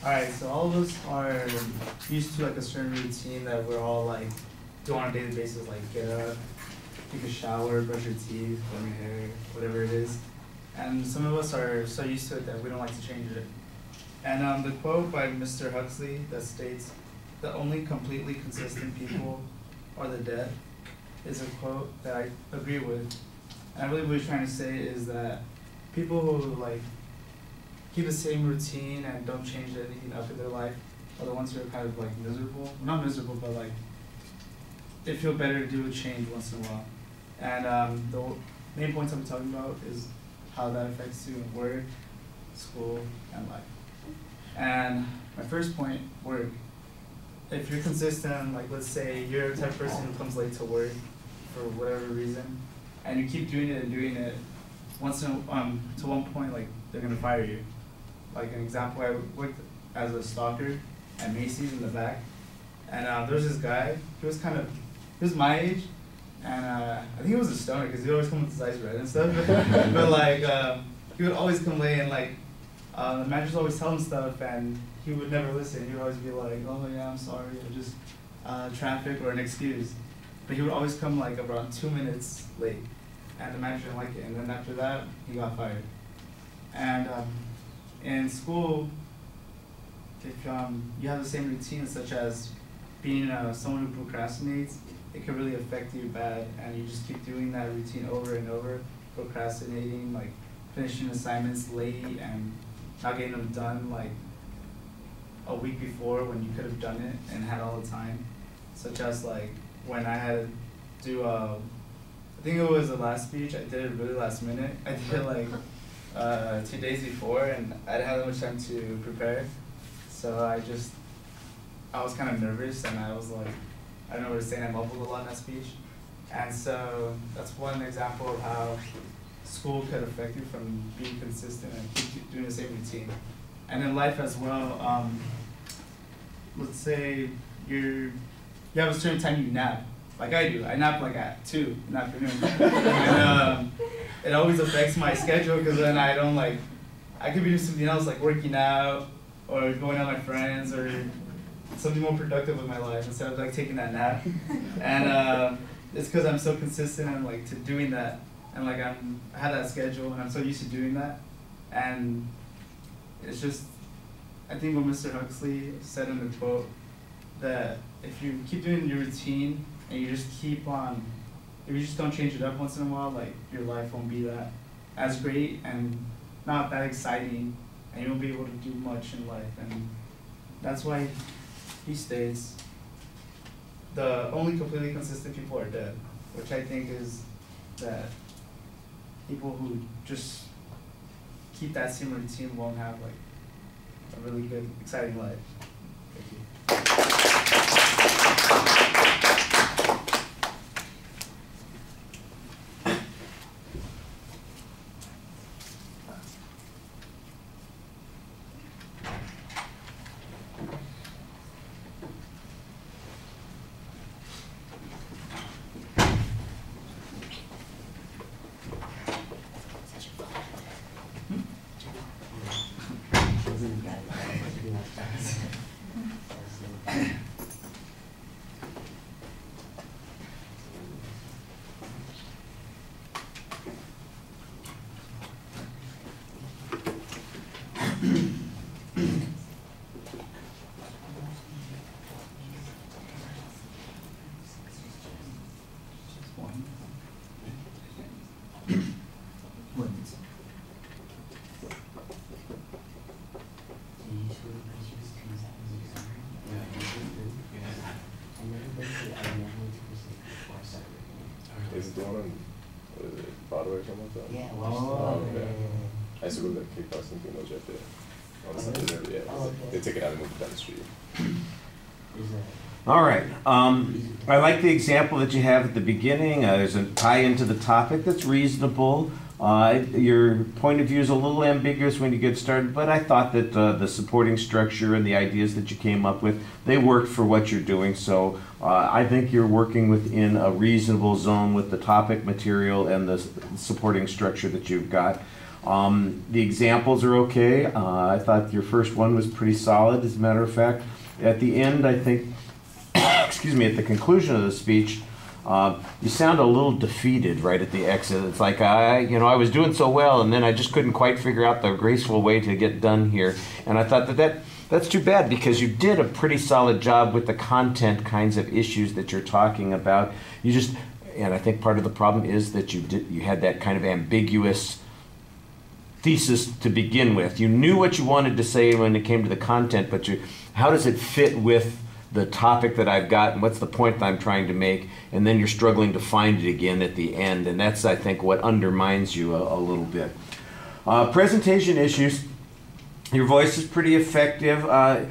Alright, so all of us are used to like a certain routine that we're all like do on a daily basis, like get up, take a shower, brush your teeth, comb your hair, whatever it is. And some of us are so used to it that we don't like to change it. And the quote by Mr. Huxley that states, "The only completely consistent people are the dead," is a quote that I agree with. And I believe what he's trying to say is that people who like keep the same routine and don't change anything up in their life are the ones who are kind of like miserable. Well, not miserable, but like they feel better to do a change once in a while. And the main points I'm talking about is how that affects you in work, school, and life. And my first point, work. If you're consistent, like let's say you're the type of person who comes late to work for whatever reason, and you keep doing it and doing it, once in to one point, like they're gonna fire you. Like an example, I worked as a stalker at Macy's in the back, and there was this guy. He was my age, and I think he was a stoner because he always come with his eyes red and stuff. But like he would always come late, and like the managers always tell him stuff, and he would never listen. He would always be like, "Oh yeah, I'm sorry, or just traffic or an excuse." But he would always come like around 2 minutes late, and the manager didn't like it. And then after that, he got fired. And in school, if you have the same routine, such as being someone who procrastinates, it can really affect you bad, and you just keep doing that routine over and over, procrastinating, like finishing assignments late and not getting them done like a week before when you could have done it and had all the time. Such as like when I had to do, I think it was the last speech, I did it really last minute. I did it like 2 days before, and I didn't have that much time to prepare. So I was kind of nervous, and I was like, I don't know what to say, and I mumbled a lot in that speech. And so that's one example of how school could affect you from being consistent and keep doing the same routine. And in life as well, let's say you have a certain time you nap, like I do. I nap like at 2 in the afternoon. And it always affects my schedule because then I don't like, I could be doing something else like working out or going out with my friends or something more productive with my life instead of like taking that nap. And it's because I'm so consistent and like to doing that, and like I had that schedule and I'm so used to doing that. And it's just, I think what Mr. Huxley said in the quote, that if you keep doing your routine and you just keep on, if you just don't change it up once in a while, like your life won't be that as great and not that exciting, and you won't be able to do much in life. And that's why he states, the only completely consistent people are dead, which I think is that people who just keep that same routine won't have like a really good, exciting life. Thank you. Is it the one on Broadway or something like that? Yeah. Oh, okay. I used to go to that kickboxing thing that was right there. On the Sunday there, yeah. Oh, okay. They take it out and move it down the street. All right. I like the example that you have at the beginning. There's a tie into the topic that's reasonable. Your point of view is a little ambiguous when you get started, but I thought that the supporting structure and the ideas that you came up with, they worked for what you're doing. So I think you're working within a reasonable zone with the topic material and the supporting structure that you've got. The examples are okay. I thought your first one was pretty solid, as a matter of fact. At the end, I think, excuse me, at the conclusion of the speech, you sound a little defeated right at the exit. It's like, I was doing so well, and then I just couldn't quite figure out the graceful way to get done here. And I thought that's too bad, because you did a pretty solid job with the content kinds of issues that you're talking about. And I think part of the problem is that you had that kind of ambiguous thesis to begin with. You knew what you wanted to say when it came to the content, but how does it fit with the topic that I've got, and what's the point that I'm trying to make? And then you're struggling to find it again at the end, and that's, I think, what undermines you a little bit. Presentation issues. Your voice is pretty effective. I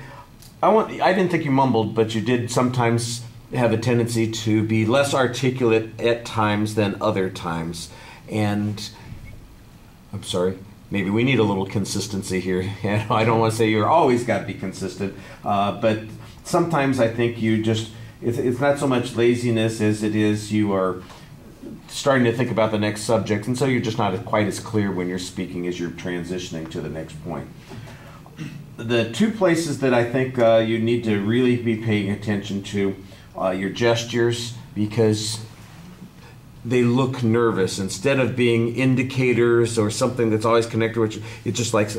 didn't think you mumbled, but you did sometimes have a tendency to be less articulate at times than other times. And I'm sorry, maybe we need a little consistency here. I don't want to say you're always got to be consistent, but sometimes I think it's not so much laziness as it is you are starting to think about the next subject, and so you're just not quite as clear when you're speaking as you're transitioning to the next point. The two places that I think you need to really be paying attention to, your gestures, because they look nervous. Instead of being indicators or something that's always connected with you, it's just like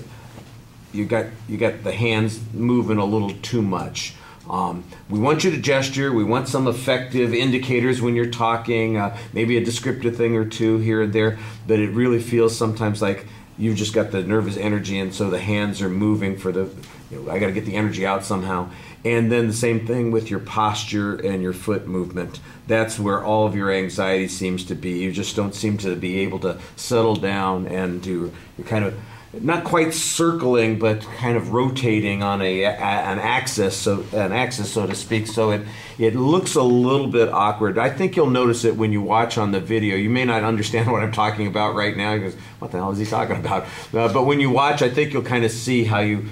you got the hands moving a little too much. We want you to gesture. We want some effective indicators when you're talking, maybe a descriptive thing or two here and there, but it really feels sometimes like you've just got the nervous energy, and so the hands are moving I got to get the energy out somehow. And then the same thing with your posture and your foot movement. That's where all of your anxiety seems to be. You just don't seem to be able to settle down, and you're kind of not quite circling, but kind of rotating on an axis, so to speak. So it looks a little bit awkward. I think you'll notice it when you watch on the video. You may not understand what I'm talking about right now, because what the hell is he talking about? But when you watch, I think you'll kind of see how you've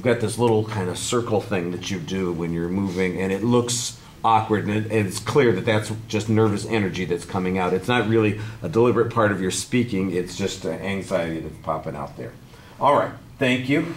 got this little kind of circle thing that you do when you're moving, and it looks awkward, and it's clear that that's just nervous energy that's coming out. It's not really a deliberate part of your speaking, it's just anxiety that's popping out there. All right, thank you.